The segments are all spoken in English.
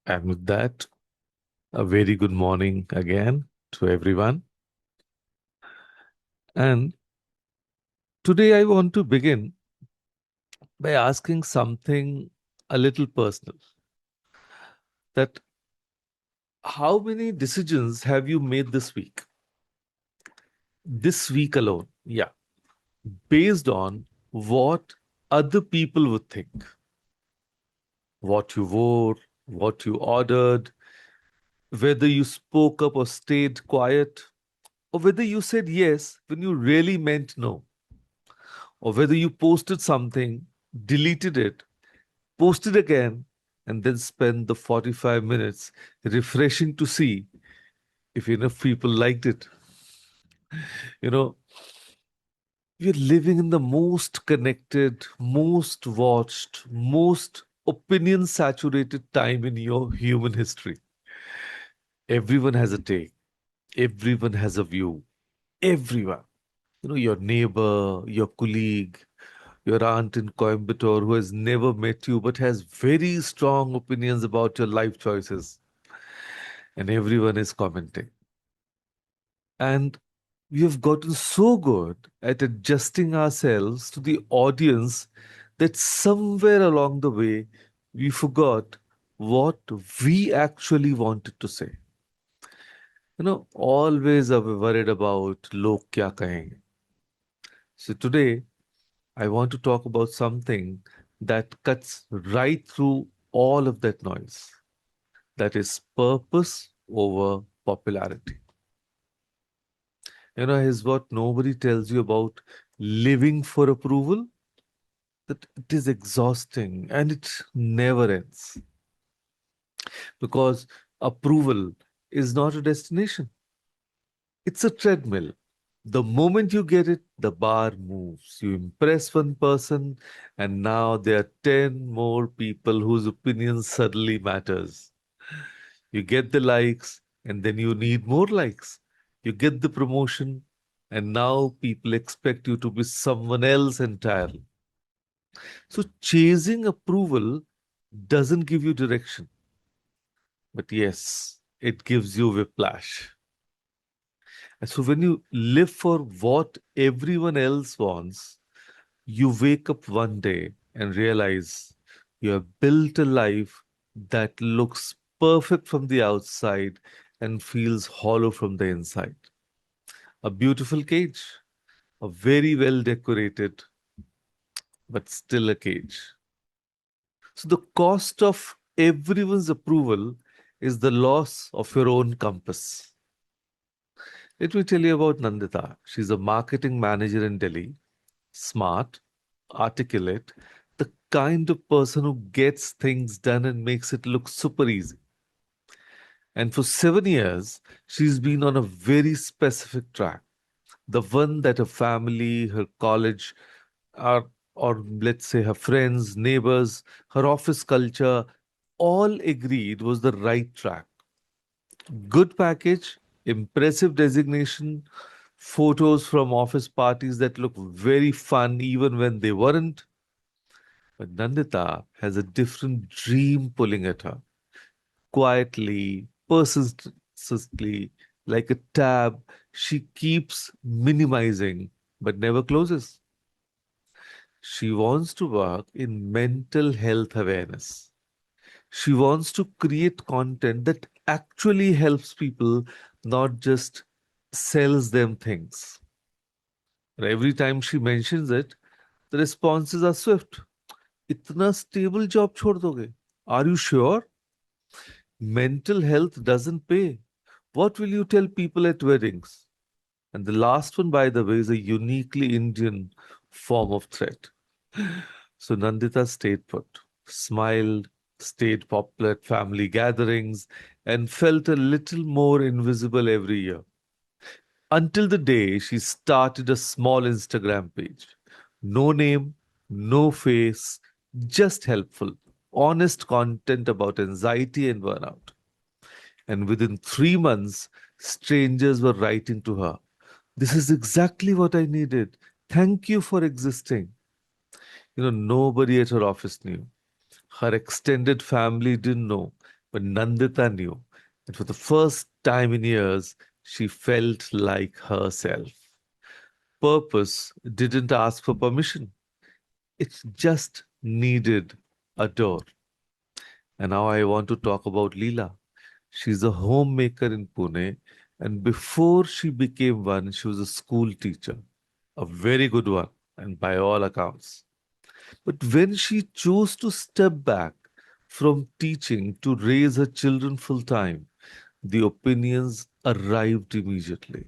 And with that, a very good morning again to everyone. And today I want to begin by asking something a little personal, that how many decisions have you made this week? This week alone. Yeah. Based on what other people would think, what you wore, what you ordered, whether you spoke up or stayed quiet, or whether you said yes when you really meant no, or whether you posted something, deleted it, posted again, and then spend the 45 minutes refreshing to see if enough people liked it. You know, we're living in the most connected, most watched, most opinion saturated time in your human history. Everyone has a take, everyone has a view, everyone. Your neighbor, your colleague, your aunt in Coimbatore who has never met you but has very strong opinions about your life choices, and everyone is commenting. And we have gotten so good at adjusting ourselves to the audience that somewhere along the way we forgot what we actually wanted to say. Always are we worried about log kya kahenge. So today I want to talk about something that cuts right through all of that noise. That is purpose over popularity. Is what nobody tells you about living for approval, that it is exhausting and it never ends. Because approval is not a destination, it's a treadmill. The moment you get it, the bar moves. You impress one person, and now there are 10 more people whose opinion suddenly matters. You get the likes, and then you need more likes. You get the promotion, and now people expect you to be someone else entirely. So, chasing approval doesn't give you direction, but yes, it gives you whiplash. And so, when you live for what everyone else wants, you wake up one day and realize you have built a life that looks perfect from the outside and feels hollow from the inside. A beautiful cage, a very well decorated, but still a cage. So the cost of everyone's approval is the loss of your own compass. Let me tell you about Nandita. She's a marketing manager in Delhi, smart, articulate, the kind of person who gets things done and makes it look super easy. And for 7 years, she's been on a very specific track, the one that her family, her college, or let's say her friends, neighbors, her office culture, all agreed was the right track. Good package, impressive designation, photos from office parties that look very fun even when they weren't. But Nandita has a different dream pulling at her, quietly, persistently, like a tab she keeps minimizing but never closes. She wants to work in mental health awareness. She wants to create content that actually helps people, not just sells them things. And every time she mentions it, the responses are swift. इतना stable job छोड़ दोगे? Are you sure? Mental health doesn't pay. What will you tell people at weddings? And the last one, by the way, is a uniquely Indian form of threat. So Nandita stayed put, smiled, stayed popular at family gatherings, and felt a little more invisible every year. Until the day she started a small Instagram page. No name, no face, just helpful, honest content about anxiety and burnout. And within 3 months, strangers were writing to her. This is exactly what I needed. Thank you for existing. Nobody at her office knew. Her extended family didn't know. But Nandita knew that for the first time in years, she felt like herself. Purpose didn't ask for permission, it just needed a door. And now I want to talk about Leela. She's a homemaker in Pune, and before she became one, she was a school teacher, a very good one, and by all accounts. But when she chose to step back from teaching to raise her children full time, the opinions arrived immediately.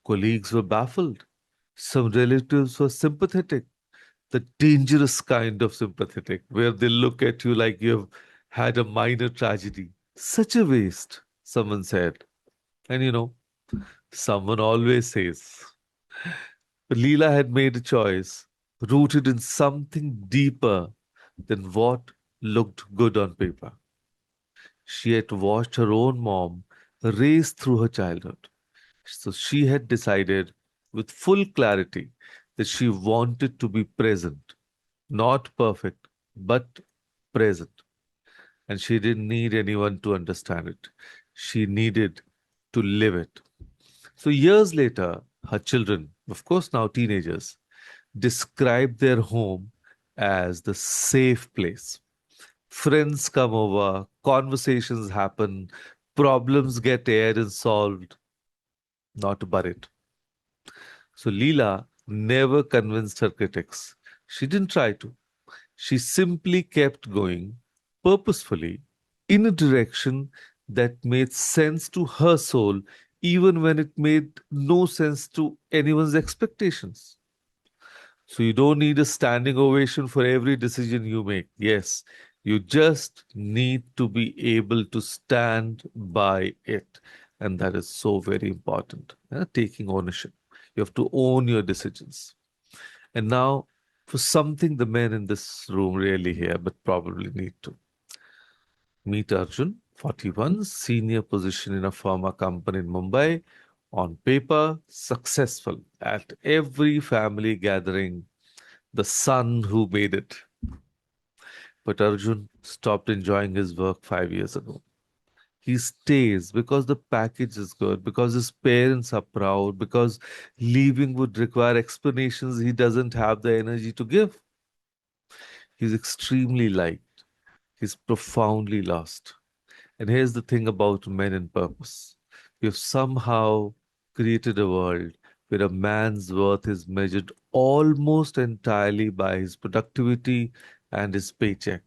Colleagues were baffled. Some relatives were sympathetic, the dangerous kind of sympathetic, where they look at you like you've had a minor tragedy. Such a waste, someone said. And someone always says. But Leela had made a choice rooted in something deeper than what looked good on paper. She had watched her own mom race through her childhood. So she had decided with full clarity that she wanted to be present, not perfect, but present. And she didn't need anyone to understand it. She needed to live it. So years later, her children, of course now teenagers, describe their home as the safe place. Friends come over, conversations happen, problems get aired and solved, not buried. So Leela never convinced her critics. She didn't try to. She simply kept going purposefully in a direction that made sense to her soul, even when it made no sense to anyone's expectations. So you don't need a standing ovation for every decision you make. Yes, you just need to be able to stand by it. And that is so very important. Taking ownership. You have to own your decisions. And now, for something the men in this room really hear, but probably need to meet Arjun, 41, senior position in a pharma company in Mumbai. On paper, successful at every family gathering, the son who made it. But Arjun stopped enjoying his work 5 years ago. He stays because the package is good, because his parents are proud, because leaving would require explanations he doesn't have the energy to give. He's extremely liked, he's profoundly lost. And here's the thing about men in purpose: we've somehow created a world where a man's worth is measured almost entirely by his productivity and his paycheck.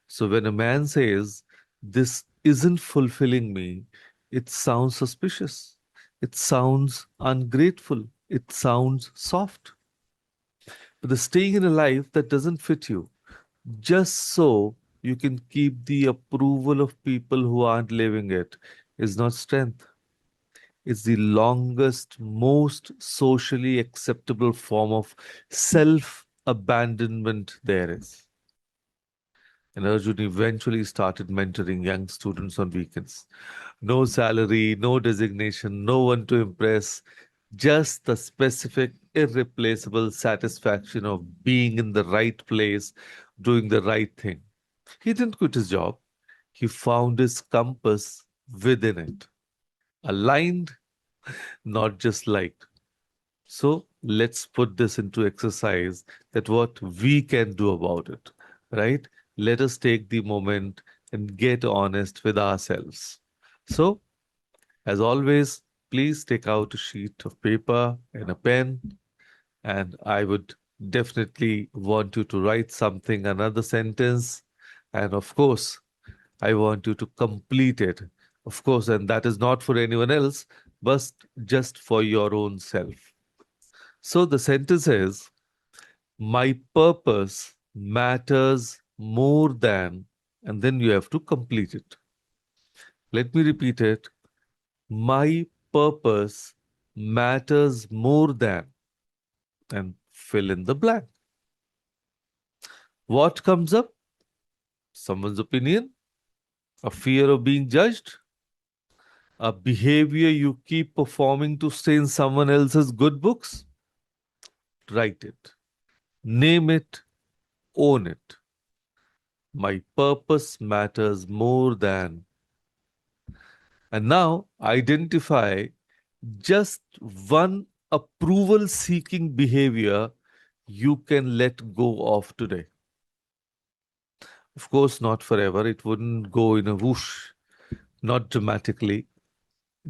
So when a man says, "This isn't fulfilling me," it sounds suspicious. It sounds ungrateful. It sounds soft. But the staying in a life that doesn't fit you, just so you can keep the approval of people who aren't living it, is not strength. It's the longest, most socially acceptable form of self abandonment there is. And Arjun eventually started mentoring young students on weekends. No salary, no designation, no one to impress, just the specific, irreplaceable satisfaction of being in the right place, doing the right thing. He didn't quit his job, he found his compass within it, aligned, not just liked. So let's put this into exercise that what we can do about it, right? Let us take the moment and get honest with ourselves. So, as always, please take out a sheet of paper and a pen, and I would definitely want you to write something, another sentence, and of course, I want you to complete it. Of course, and that is not for anyone else, but just for your own self. So the sentence is, my purpose matters more than, and then you have to complete it. Let me repeat it. My purpose matters more than, and fill in the blank. What comes up? Someone's opinion, a fear of being judged, a behavior you keep performing to stay in someone else's good books. Write it, name it, own it. My purpose matters more than. And now identify just one approval seeking behavior you can let go of today. Of course, not forever. It wouldn't go in a whoosh, not dramatically,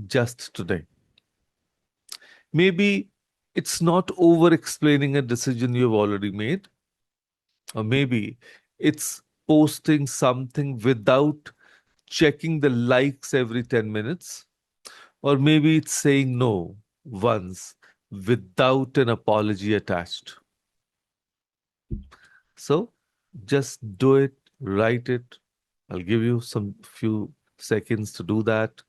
just today. Maybe it's not over explaining a decision you've already made, or maybe it's posting something without checking the likes every 10 minutes, or maybe it's saying no once without an apology attached. So just do it, write it. I'll give you some few seconds to do that.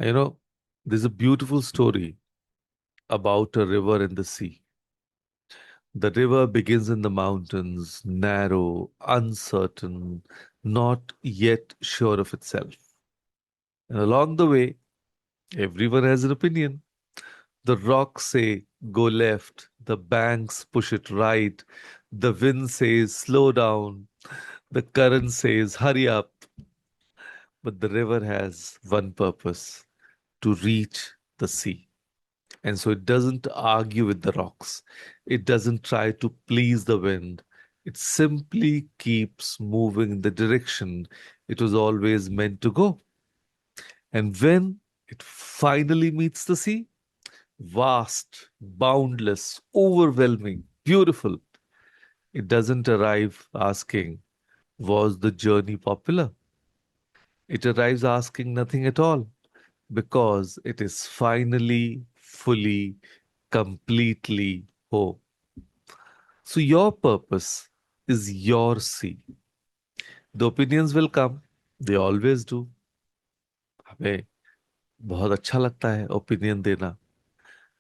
You know, there's a beautiful story about a river and the sea. The river begins in the mountains, narrow, uncertain, not yet sure of itself. And along the way, everyone has an opinion. The rocks say, go left. The banks push it right. The wind says, slow down. The current says, hurry up. But the river has one purpose, to reach the sea. And so it doesn't argue with the rocks. It doesn't try to please the wind. It simply keeps moving in the direction it was always meant to go. And when it finally meets the sea, vast, boundless, overwhelming, beautiful, it doesn't arrive asking, was the journey popular? It arrives asking nothing at all because it is finally, fully, completely whole. So your purpose is your sea. The opinions will come. They always do. हमें बहुत अच्छा लगता है opinion देना.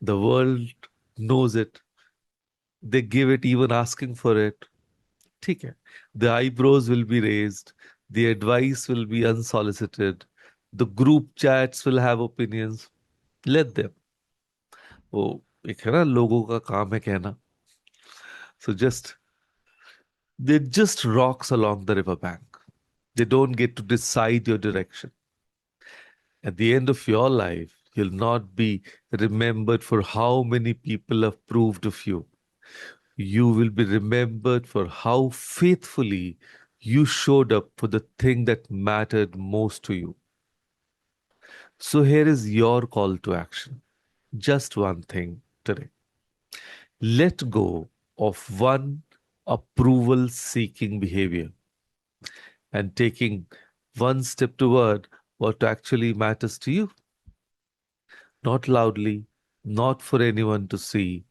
The world knows it. They give it even asking for it. ठीक है. The eyebrows will be raised. The advice will be unsolicited. The group chats will have opinions. Let them. वो एक है ना लोगों का काम है कहना. So just they're just rocks along the riverbank. They don't get to decide your direction. At the end of your life, you'll not be remembered for how many people approved of you. You will be remembered for how faithfully you showed up for the thing that mattered most to you. So here is your call to action. Just one thing today. Let go of one approval seeking behavior and taking one step toward what actually matters to you. Not loudly, not for anyone to see,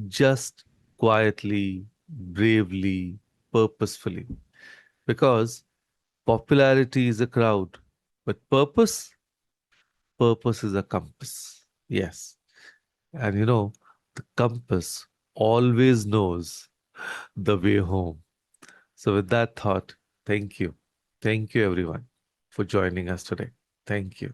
just quietly, bravely, purposefully. Because popularity is a crowd, but purpose is a compass. Yes. And the compass always knows the way home. So, with that thought, thank you. Thank you, everyone, for joining us today. Thank you.